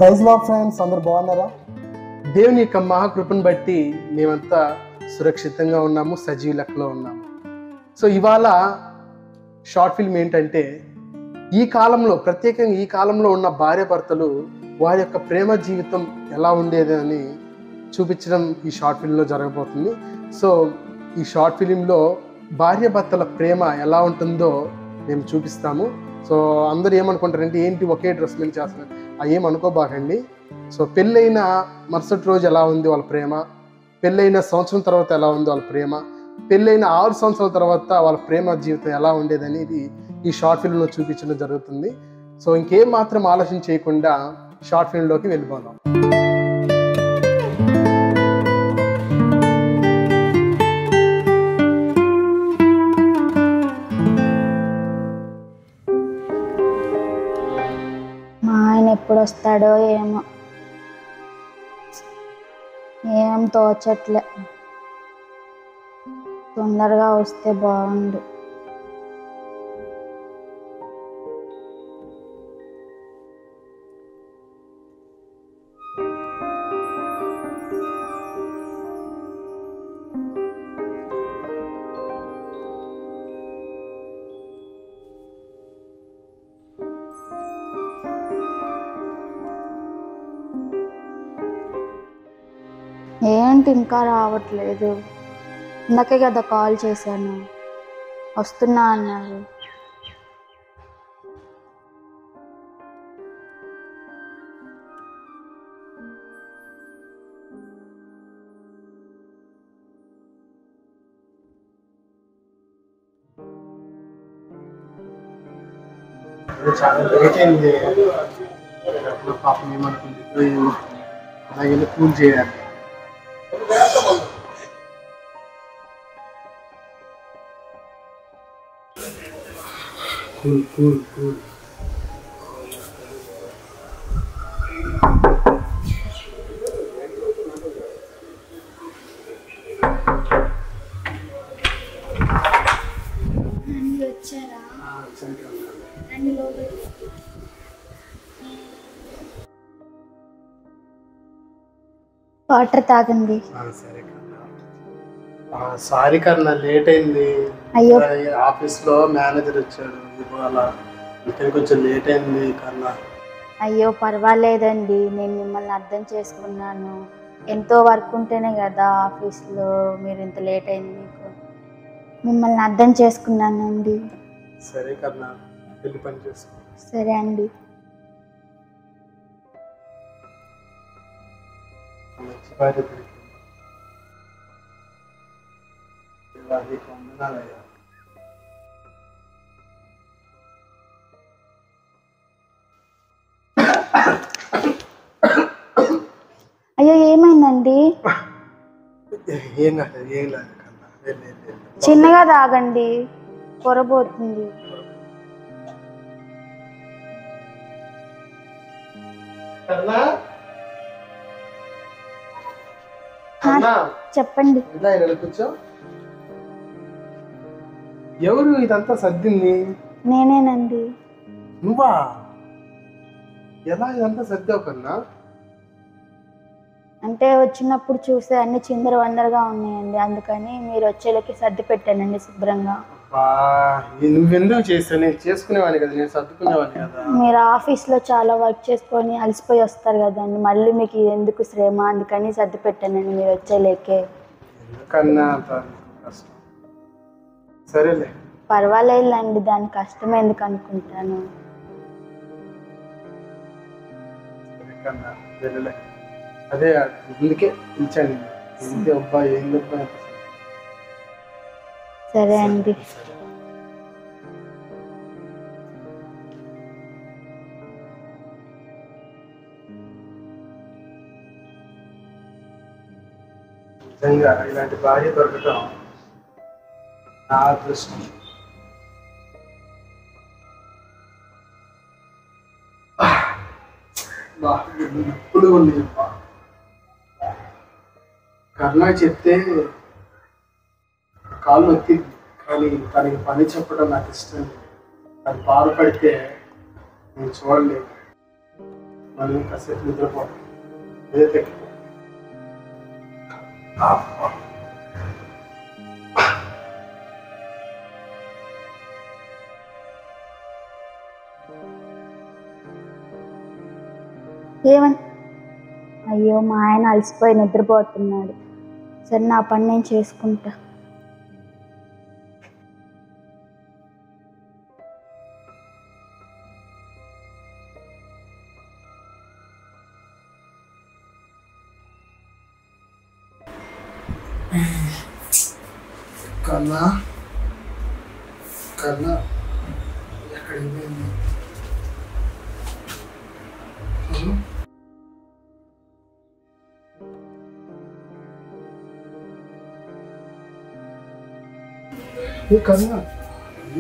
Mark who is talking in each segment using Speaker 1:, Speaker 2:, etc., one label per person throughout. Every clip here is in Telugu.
Speaker 1: ప్రైజ్ లార్డ్ ఫ్రెండ్స్, అందరు బాగున్నారా? దేవుని యొక్క మహాకృపను బట్టి మేమంతా సురక్షితంగా ఉన్నాము, సజీవ లెక్కలో ఉన్నాము. సో ఇవాళ షార్ట్ ఫిల్మ్ ఏంటంటే, ఈ కాలంలో ప్రత్యేకంగా ఈ కాలంలో ఉన్న భార్యాభర్తలు వారి యొక్క ప్రేమ జీవితం ఎలా ఉండేది అని చూపించడం ఈ షార్ట్ ఫిల్మ్లో జరగబోతుంది. సో ఈ షార్ట్ ఫిలింలో భార్యాభర్తల ప్రేమ ఎలా ఉంటుందో మేము చూపిస్తాము. సో అందరూ ఏమనుకుంటారంటే, ఏంటి ఒకే డ్రెస్ మీద చేస్తున్నారు, ఏం అనుకోబాకండి. సో పెళ్ళైన మరుసటి రోజు ఎలా ఉంది వాళ్ళ ప్రేమ, పెళ్ళైన సంవత్సరం తర్వాత ఎలా ఉంది వాళ్ళ ప్రేమ, పెళ్ళైన 6 సంవత్సరాల తర్వాత వాళ్ళ ప్రేమ జీవితం ఎలా ఉండేది అనేది ఈ షార్ట్ ఫిల్మ్లో చూపించడం జరుగుతుంది. సో ఇంకేం మాత్రం ఆలోచన చేయకుండా షార్ట్ ఫిల్మ్లోకి వెళ్ళిపోదాం.
Speaker 2: ఎప్పుడు వస్తాడో ఏం తోచట్లే. తొందరగా వస్తే బాగుండు. ఏంటి ఇంకా రావట్లేదు? ఇందాకే కదా కాల్ చేశాను, వస్తున్నా అన్నారు.
Speaker 1: చాలా లేట్ అయింది. పాపం ఏమనుకుంటుంది, అలాగే కూల్ చేయాలి. కూల్
Speaker 2: వాటర్ తాగండి.
Speaker 1: సారీ కన్నా, లేట్ అయింది.
Speaker 2: అయ్యో,
Speaker 1: ఆఫీస్ లో మేనేజర్ వచ్చాడు ఇవాళ, కొంచెం లేట్ అయింది కన్నా.
Speaker 2: అయ్యో పర్వాలేదండి, నేను మిమ్మల్ని అర్థం చేసుకున్నాను. ఎంతో వర్క్ ఉంటేనే కదా ఆఫీస్లో మీరు ఇంత లేట్ అయింది. మిమ్మల్ని అర్థం చేసుకున్నానండి.
Speaker 1: సరే కన్నా, వెళ్ళి పని చేసుకో.
Speaker 2: సరే అండి.
Speaker 1: మంచి భార్య దొరికింది. వందనాలయ్యా.
Speaker 2: అయ్యో ఏమైందండి?
Speaker 1: ఏం లేదు కన్నా,
Speaker 2: చిన్నగా తాగండి, పొరబోతుంది. చెప్పండి.
Speaker 1: కూర్చో. ఎవరు ఇదంతా సర్దింది?
Speaker 2: నేనేనండి.
Speaker 1: నువ్వా? ఎలా ఇదంతా సర్దావు కన్నా?
Speaker 2: అంటే వచ్చినప్పుడు చూస్తే అన్ని చిందర వందరగా ఉన్నాయండి, అందుకని మీరు వచ్చేలకి సర్ది పెట్టానండి శుభ్రంగా.
Speaker 1: నువ్వెందుకు చేసావు? నేను చేసుకునేవాడిని కదా, నేను సర్దుకునేవాడిని కదా.
Speaker 2: మీరు ఆఫీస్లో చాలా వర్క్ చేసుకొని అలసిపోయి వస్తారు కదండి, మళ్ళీ మీకు ఎందుకు శ్రమ, అందుకని సర్ది పెట్టానండి మీరు వచ్చేలేకే.
Speaker 1: ఎందుకన్నా కష్టం? సరేలే,
Speaker 2: పర్వాలేదులేండి, దాని కష్టం ఎందుకు అనుకుంటాను.
Speaker 1: అదే అందుకే పిలిచాను. అబ్బాయి ఏం చెప్పా.
Speaker 2: సరే అండి.
Speaker 1: నిజంగా ఇలాంటి భార్య దొరకటం నా అదృష్టం. ఎప్పుడు ఉంది చెప్పా. కర్ణ చెప్తే కాళ్ళు నొక్కి, కానీ తనకి పని చెప్పడం నాకు ఇష్టం. అది బాధపడితే నేను చూడలేదు. మళ్ళీ కాసేపు నిద్రపో. ఏదైతే
Speaker 2: ఏమని? అయ్యో, మా ఆయన అలసిపోయి నిద్రపోతున్నాడు. సరే, నా పని నేను చేసుకుంటా.
Speaker 1: కన్నా కన్నా ఎక్కడికి పోయింది? కన్నా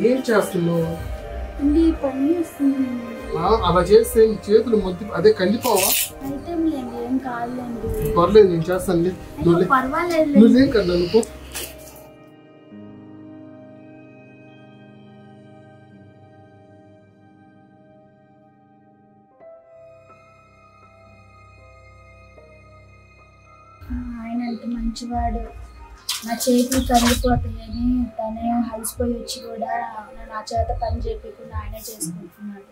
Speaker 1: ఏం చేస్తున్నావు?
Speaker 2: పని చేస్తుంది.
Speaker 1: అలా చేస్తే నీ చేతులు మొద్దు అదే కందిపోవా?
Speaker 2: అయితే ఏం కాదులేండి.
Speaker 1: పర్లేదు, నేను చేస్తాను.
Speaker 2: పర్వాలేదు.
Speaker 1: నువ్వేం కన్నా నువ్వు
Speaker 2: ఆయన అంత మంచివాడు. నా చేతులు కందిపోతాయని తనే అలసిపోయి వచ్చి కూడా నా చేత పని చెప్పకుండా ఆయనే చేసుకుంటున్నాడు.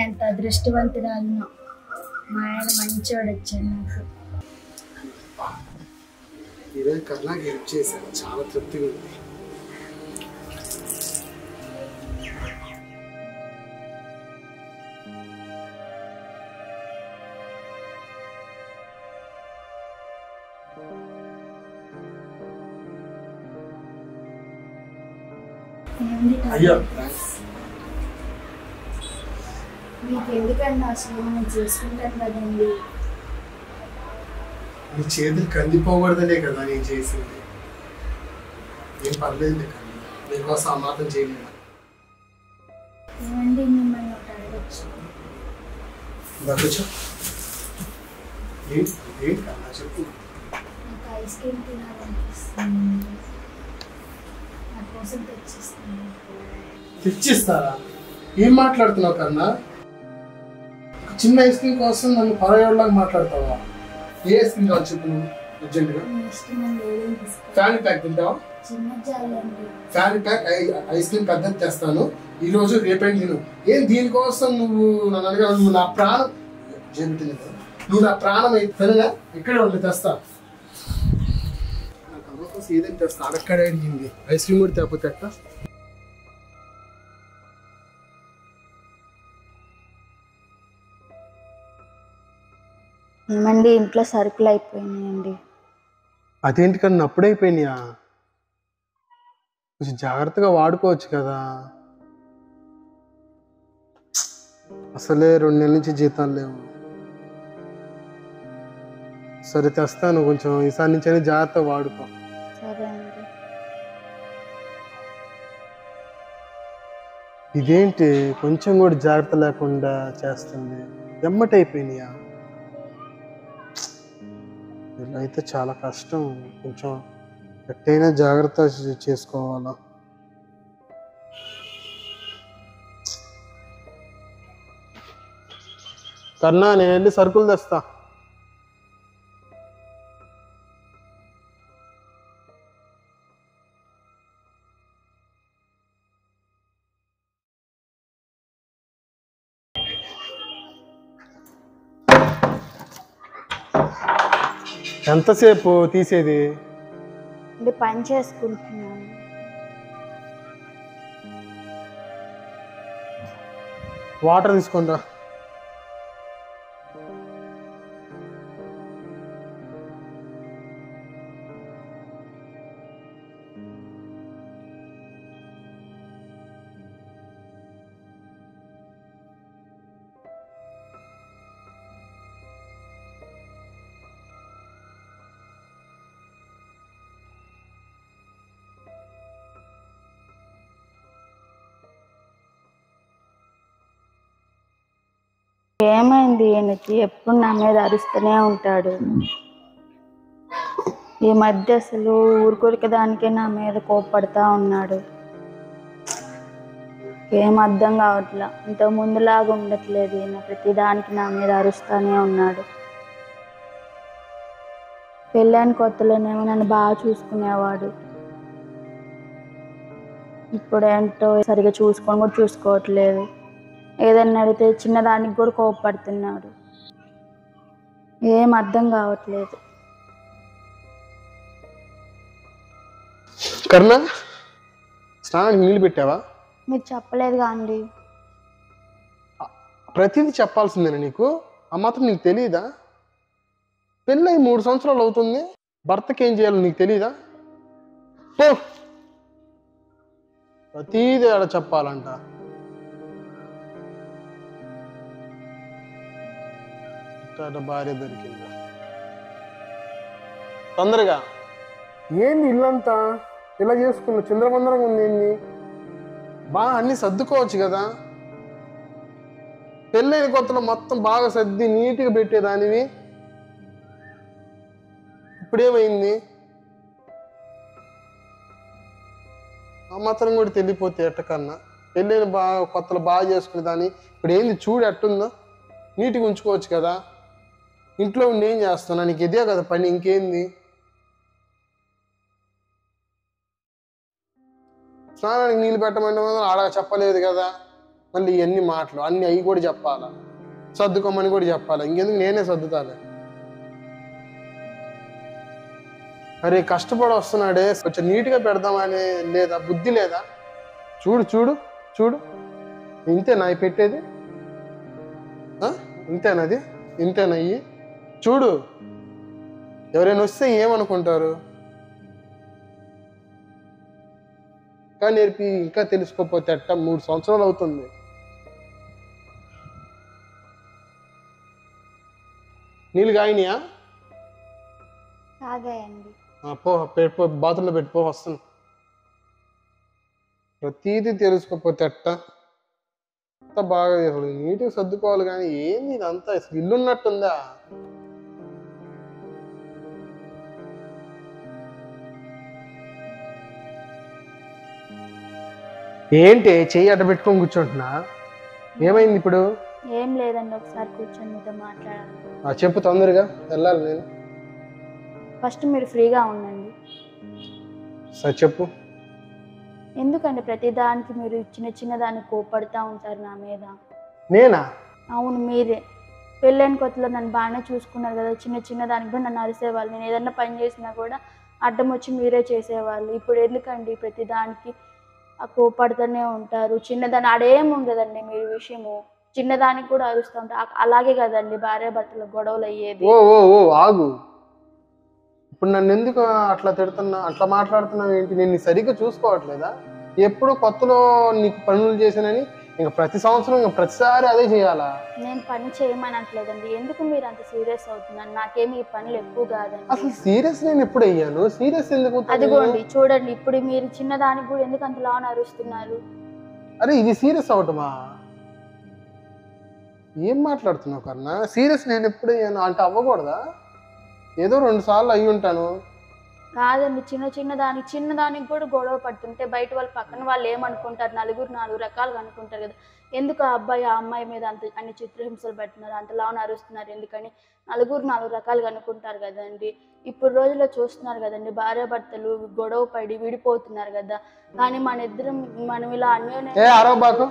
Speaker 2: ఎంత అదృష్టవంతురాలను. మా ఆయన మంచివాడు వచ్చాడు నాకు.
Speaker 1: ఈరోజు కన్నాకి హెల్ప్ చేశాను, చాలా తృప్తిగా ఉంది. అయ్యో
Speaker 2: మీకు ఎందుకండి అసలు మనం చేసుకుంటాం కదండి.
Speaker 1: నీ చేతులు కందిపోకూడదనే కదా నేను చేసింది. ఏం పర్లేదు కన్నా, నీకోసం ఆ మాత్రం చేయలేదు.
Speaker 2: ఏమండి, మిమ్మల్ని ఒకటి అడగచ్చు?
Speaker 1: దక్కచ్చు. ఏంటి కన్నా చెప్పు.
Speaker 2: నాకు ఐస్ క్రీమ్ తినాలనిపిస్తుంది. నా కోసం తెచ్చిస్తాను.
Speaker 1: తెచ్చిస్తారా? ఏం మాట్లాడుతున్నావు కన్నా? చిన్న ఐస్ క్రీమ్ కోసం నన్ను పరాయోళ్ళలాగా మాట్లాడతావా? ఏ ఐస్ క్రీమ్ కావాలి చెప్పు నువ్వు అర్జెంటుగా. ఫ్యామిలీ ప్యాక్ తింటావా? ఫ్యామిలీ ప్యాక్ ఐస్ క్రీమ్ పెద్దది తెస్తాను ఈ రోజు రేపటి నేను. ఏం దీనికోసం నువ్వు నన్ను అడగా? నువ్వు నా ప్రాణం చెబుతుంది కదా, నువ్వు నా ప్రాణం అయితేనా ఇక్కడే ఉండి తెస్తా. నాకు అమ్మ కోసం ఏదైనా తెస్తా. అక్కడే అడిగింది ఐస్ క్రీమ్ కూడా తేకపోతే ఎట్లా?
Speaker 2: ఏమండి, ఇంట్లో సరుకులు అయిపోయినాయండి.
Speaker 1: అదేంటి కన్నా అప్పుడే అయిపోయినాయా? కొంచెం జాగ్రత్తగా వాడుకోవచ్చు కదా. అసలే 2 నెలల నుంచి జీతాలు లేవు. సరే తెస్తాను, కొంచెం ఈసారి నుంచి అని జాగ్రత్తగా వాడుకో.
Speaker 2: సరే అండి.
Speaker 1: ఇదేంటి కొంచెం కూడా జాగ్రత్త లేకుండా చేస్తుంది? ఎమ్మటైపోయినాయా? ఇలా అయితే చాలా కష్టం. కొంచెం ఎట్టయినా జాగ్రత్త చేసుకోవాలా. కన్నా నేను వెళ్ళి సరుకులు తెస్తా. ఎంతసేపు తీసేది?
Speaker 2: అంటే పని చేసుకుంటున్నాను.
Speaker 1: వాటర్ తీసుకుంటా.
Speaker 2: ఏమైంది ఈయనకి? ఎప్పుడు నా మీద అరుస్తూనే ఉంటాడు. ఈ మధ్య అసలు ఊరుకోరిక దానికే నా మీద కోప్పడతా ఉన్నాడు. ఏం అర్థం కావట్లా, ఇంతకు ముందులాగా ఉండట్లేదు. ఈయన ప్రతిదానికి నా మీద అరుస్తూనే ఉన్నాడు. పెళ్ళైన కొత్తలోనేమో నన్ను బాగా చూసుకునేవాడు. ఇప్పుడు ఏంటో సరిగా చూసుకొని కూడా చూసుకోవట్లేదు. ఏదన్నా అడిగితే చిన్నదానికి కూడా కోపపడుతున్నాడు. ఏం అర్థం కావట్లేదు.
Speaker 1: కర్ణ, స్నానానికి నీళ్ళు పెట్టావా?
Speaker 2: మీరు చెప్పలేదుగా అండి.
Speaker 1: ప్రతిదీ చెప్పాల్సిందేనా నీకు? ఆ మాత్రం నీకు తెలియదా? పెళ్ళై 3 సంవత్సరాలు అవుతుంది, భర్తకి ఏం చేయాలో నీకు తెలీదా? పో, ప్రతిదీ ఆడ చెప్పాలంట. భార్య దొరికిందా తొందరగా? ఏంది ఇల్లంతా ఇలా చేసుకున్నా, చిందరబందరంగా ఉంది. ఏంది బాగా అన్ని సర్దుకోవచ్చు కదా. పెళ్ళైన కొత్తలో మొత్తం బాగా సర్ది నీట్గా పెట్టేదానివి, ఇప్పుడేమైంది? ఆ మాత్రం కూడా తెలియపోతే ఎట్టకన్నా. పెళ్ళైన కొత్తలో బాగా చేసుకునేదాన్ని, ఇప్పుడు ఏంది చూడు ఎట్టుందో. నీట్గా ఉంచుకోవచ్చు కదా. ఇంట్లో ఉండి ఏం చేస్తున్నా? నీకు ఇదే కదా పని, ఇంకేంది? స్నానానికి నీళ్ళు పెట్టమంటే ఆడ చెప్పలేదు కదా. మళ్ళీ ఇవన్నీ మాటలు అన్ని అవి కూడా చెప్పాలా, సర్దుకోమని కూడా చెప్పాలా. ఇంకెందుకు, నేనే సర్దుతాలే. అరే కష్టపడి వస్తున్నాడే, కొంచెం నీట్గా పెడదామని లేదా? బుద్ధి లేదా? చూడు చూడు చూడు, ఇంతేనా అవి పెట్టేది? ఇంతేనది? ఇంతేనయ్యి? చూడు, ఎవరైనా వస్తే ఏమనుకుంటారు? ఇంకా నేర్పి ఇంకా తెలుసుకోకపోతే అట్ట. 3 సంవత్సరాలు అవుతుంది. నీళ్ళు కాయినాయా?
Speaker 2: తాగాయండి.
Speaker 1: పో, బాత్రూంలో పెట్టుకో, వస్తాను. ప్రతీది తెలుసుకోకపోతే అట్ట. అంతా బాగా నీట్గా సర్దుకోవాలి కానీ ఏంది ఇదంతా? అసలు ఇల్లున్నట్టుందా? ఏంటి చెయ్యి అడ్డ పెట్టుకొని కూర్చుంటున్నా? ఏమైంది ఇప్పుడు?
Speaker 2: ఏం లేదండి, ఒకసారి కూర్చొని మీతో మాట్లాడాలి.
Speaker 1: చెప్పు, తొందరగా వెళ్ళాలి నేను.
Speaker 2: ఫస్ట్ మీరు ఫ్రీగా ఉండండి.
Speaker 1: సరే చెప్పు.
Speaker 2: ఎందుకండి ప్రతిదానికి మీరు చిన్న చిన్న దానికి కోపడుతూ ఉంటారు నా మీద?
Speaker 1: నేనా?
Speaker 2: అవును, మీరే. పెళ్ళైన కొత్తలో నన్ను బాగానే చూసుకున్నారు కదా. చిన్న చిన్న దానికి కూడా నన్ను అరిసేవాళ్ళు. నేను ఏదన్నా పని చేసినా కూడా అడ్డం వచ్చి మీరే చేసేవాళ్ళు. ఇప్పుడు ఎందుకండి ప్రతిదానికి కోపడుతూనే ఉంటారు? చిన్నదాన్ని ఆడేం ఉండదండి మీ విషయము, చిన్నదానికి కూడా అరుస్తూ ఉంటారు. అలాగే కదండి భార్య భర్తల గొడవలు అయ్యేది.
Speaker 1: ఓ ఓ ఓ ఆగు. ఇప్పుడు నన్ను ఎందుకు అట్లా తిడుతున్నా, అట్లా మాట్లాడుతున్నావు ఏంటి? నేను సరిగ్గా చూసుకోవట్లేదా? ఎప్పుడు కొత్తలో నీకు పనులు చేశానని ఇంకా ప్రతి సంవత్సరం ఇంకా ప్రతిసారి అదే చేయాలా?
Speaker 2: నేను పని చేయమనట్లేదండి, ఎందుకు మీరు అంత సీరియస్ అవుతున్నారు? నాకేమి ఈ పనులు ఎక్కువ కాదండి.
Speaker 1: అసలు సీరియస్ నేను ఎప్పుడు అయ్యాను? సీరియస్ ఎందుకు?
Speaker 2: అదిగోండి చూడండి, ఇప్పుడు మీరు చిన్నదానికి కూడా ఎందుకు అంతలా అరుస్తున్నారు?
Speaker 1: అరే ఇది సీరియస్ అవటమా? ఏం మాట్లాడుతున్నావు కన్నా? సీరియస్ నేను ఎప్పుడు అయ్యాను అంటే అవ్వకూడదా? ఏదో 2 సార్లు అయ్యి ఉంటాను.
Speaker 2: కాదండి, చిన్నదానికి కూడా గొడవ పడుతుంటే బయట వాళ్ళు పక్కన వాళ్ళు ఏమనుకుంటారు? నలుగురు 4 రకాలుగా అనుకుంటారు కదా. ఎందుకు ఆ అబ్బాయి ఆ అమ్మాయి మీద అన్ని చిత్రహింసలు పెడుతున్నారు, అంతలా అరుస్తున్నారు ఎందుకని నలుగురు 4 రకాలుగా అనుకుంటారు కదండి. ఇప్పుడు రోజుల్లో చూస్తున్నారు కదండి, భార్యాభర్తలు గొడవ పడి విడిపోతున్నారు కదా. కానీ మనం ఇలా
Speaker 1: అరవబాకు,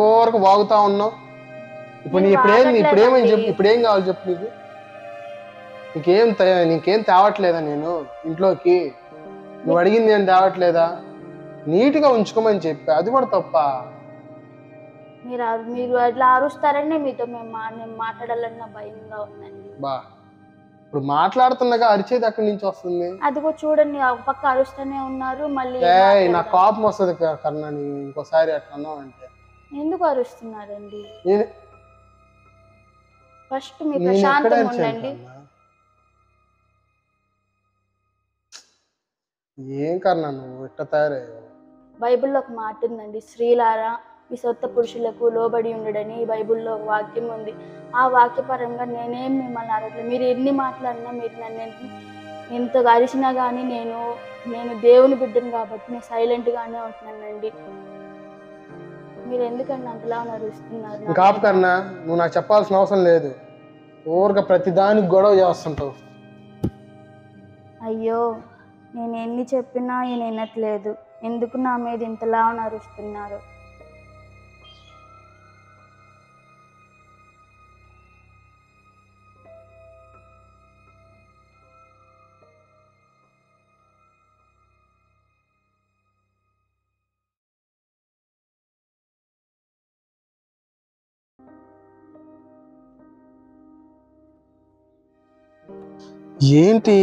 Speaker 1: ఊరకు వాగుతా ఉన్నావు. ఇప్పుడు ఇప్పుడేమని చెప్పు, ఇప్పుడేం కావాలి చెప్పు. నీకేం తేవట్లేదా నేను ఇంట్లోకి? నువ్వు అడిగింది ఏం తేవట్లేదా? నీట్గా ఉంచుకోమని చెప్పి, అది కూడా తప్ప?
Speaker 2: మీరు అట్లా అరుస్తారని మీతో నేను మాట్లాడాలన్న భయంగా ఉందండి.
Speaker 1: ఇప్పుడు మాట్లాడుతున్నాగా, అరిచేది అక్కడి నుంచి వస్తుంది.
Speaker 2: అదిగో చూడండి, ఒక పక్క అరుస్తూనే ఉన్నారు. మళ్ళీ
Speaker 1: నా కోపం వస్తుంది కన్నా ఇంకోసారి అట్లా అన్నావు అంటే.
Speaker 2: ఎందుకు అరుస్తున్నారండి? ఫస్ట్ మీ ప్రశాంతంగా ఉండండి.
Speaker 1: ఏం కన్నా నువ్వు ఇట్లా తయారయ్యావు?
Speaker 2: బైబిల్లో ఒక మాట ఉందండి, స్త్రీలారా మీ సొంత పురుషులకు లోబడి ఉండడని బైబిల్లో ఒక వాక్యం ఉంది. ఆ వాక్యపరంగా నేనేం మిమ్మల్ని అరవట్లేదు. మీరు ఎన్ని మాట్లాడినా, మీరు నన్ను ఎంతగా అరిచినా కానీ నేను దేవుని బిడ్డను కాబట్టి నేను సైలెంట్గానే ఉంటున్నానండి. మీరు ఎందుకండి అంతలా నడుస్తున్నారు?
Speaker 1: ఇంకా ఆపు కన్నా, నువ్వు నాకు చెప్పాల్సిన అవసరం లేదు. ఊరిగా ప్రతిదానికి గొడవ చేస్తుంటావు.
Speaker 2: అయ్యో, నేను ఎన్ని చెప్పినా ఈయన వినట్లేదు. ఎందుకు నా మీద ఇంతలా నడుస్తున్నారు?
Speaker 1: ఏంటి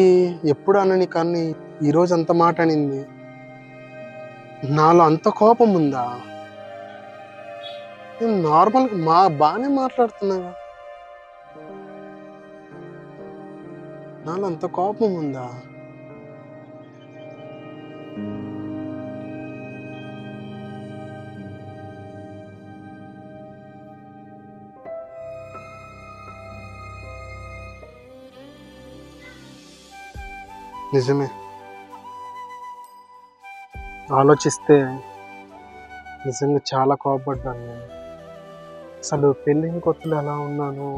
Speaker 1: ఎప్పుడు అనని కానీ ఈరోజు అంత మాట అనింది? నాలో అంత కోపం ఉందా? నేను నార్మల్గా బాగానే మాట్లాడుతున్నాగా. నాలో అంత కోపం ఉందా? నిజమే, ఆలోచిస్తే నిజంగా చాలా కోపపడ్డాను నేను. అసలు పెళ్ళైన కొత్తలో ఎలా ఉన్నాను,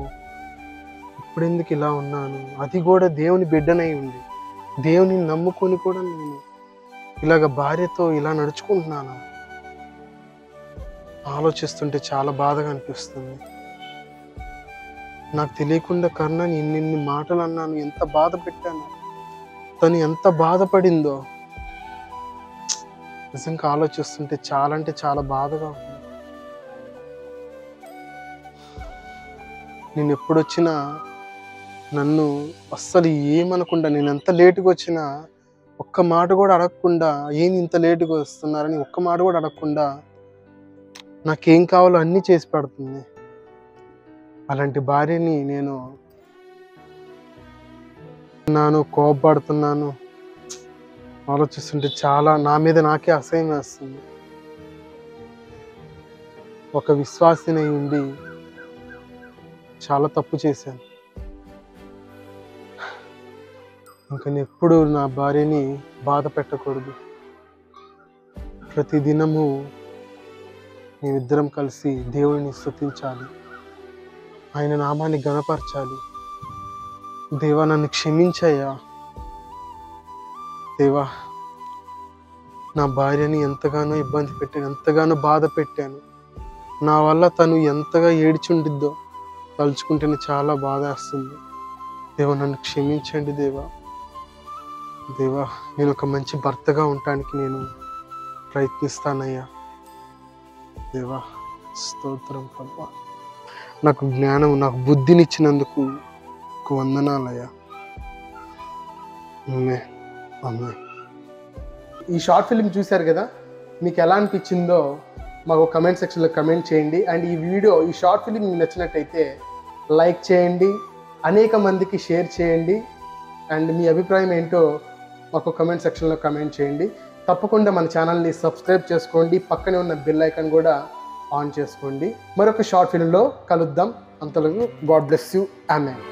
Speaker 1: ఇప్పుడు ఎందుకు ఇలా ఉన్నాను? అది కూడా దేవుని బిడ్డనై ఉంది, దేవుని నమ్ముకొని కూడా నేను ఇలాగ భార్యతో ఇలా నడుచుకుంటున్నాను. ఆలోచిస్తుంటే చాలా బాధగా అనిపిస్తుంది. నాకు తెలియకుండా కర్ణని ఇన్ని మాటలు అన్నాను, ఎంత బాధ పెట్టాను, తను ఎంత బాధపడిందో నిజంగా ఆలోచిస్తుంటే చాలా అంటే చాలా బాధగా ఉంది. నేను ఎప్పుడొచ్చినా నన్ను అస్సలు ఏమనకుండా, నేను ఎంత లేటుగా వచ్చినా ఒక్క మాట కూడా అడగకుండా, ఏంది ఇంత లేటుగా వస్తున్నారని ఒక్క మాట కూడా అడగకుండా నాకేం కావాలో అన్నీ చేసి పెడుతుంది. అలాంటి భార్యని నేను కోపపడుతున్నాను. ఆలోచిస్తుంటే చాలా నా మీద నాకే అసహ్యం వేస్తుంది. ఒక విశ్వాసినై ఉండి చాలా తప్పు చేశాను. ఇంకా నేను ఎప్పుడు నా భార్యని బాధ పెట్టకూడదు. ప్రతిదినము మేమిద్దరం కలిసి దేవుడిని స్తుతించాలి, ఆయన నామాన్ని ఘనపరచాలి. దేవా, నన్ను క్షమించయ్యా. దేవా, నా భార్యని ఎంతగానో ఇబ్బంది పెట్టాను, ఎంతగానో బాధ పెట్టాను. నా వల్ల తను ఎంతగా ఏడ్చుండిద్దో తలుచుకుంటేనే చాలా బాధ వేస్తుంది. దేవా, నన్ను క్షమించండి దేవా. దేవా, నేను ఒక మంచి భర్తగా ఉండటానికి నేను ప్రయత్నిస్తానయ్యా. దేవా, స్తోత్రం ప్రభా. నాకు జ్ఞానం, నాకు బుద్ధినిచ్చినందుకు వందనాలయ్యా. ఈ షార్ట్ ఫిల్మ్ చూశారు కదా, మీకు ఎలా అనిపించిందో మాకు కమెంట్ సెక్షన్లో కమెంట్ చేయండి. అండ్ ఈ షార్ట్ ఫిల్మ్ మీకు నచ్చినట్టయితే లైక్ చేయండి, అనేక మందికి షేర్ చేయండి. అండ్ మీ అభిప్రాయం ఏంటో మాకు కమెంట్ సెక్షన్లో కమెంట్ చేయండి. తప్పకుండా మన ఛానల్ని సబ్స్క్రైబ్ చేసుకోండి, పక్కనే ఉన్న బెల్ ఐకాన్ కూడా ఆన్ చేసుకోండి. మరొక షార్ట్ ఫిల్మ్లో కలుద్దాం. అంతలోపు గాడ్ బ్లెస్ యూ. ఆమేన్.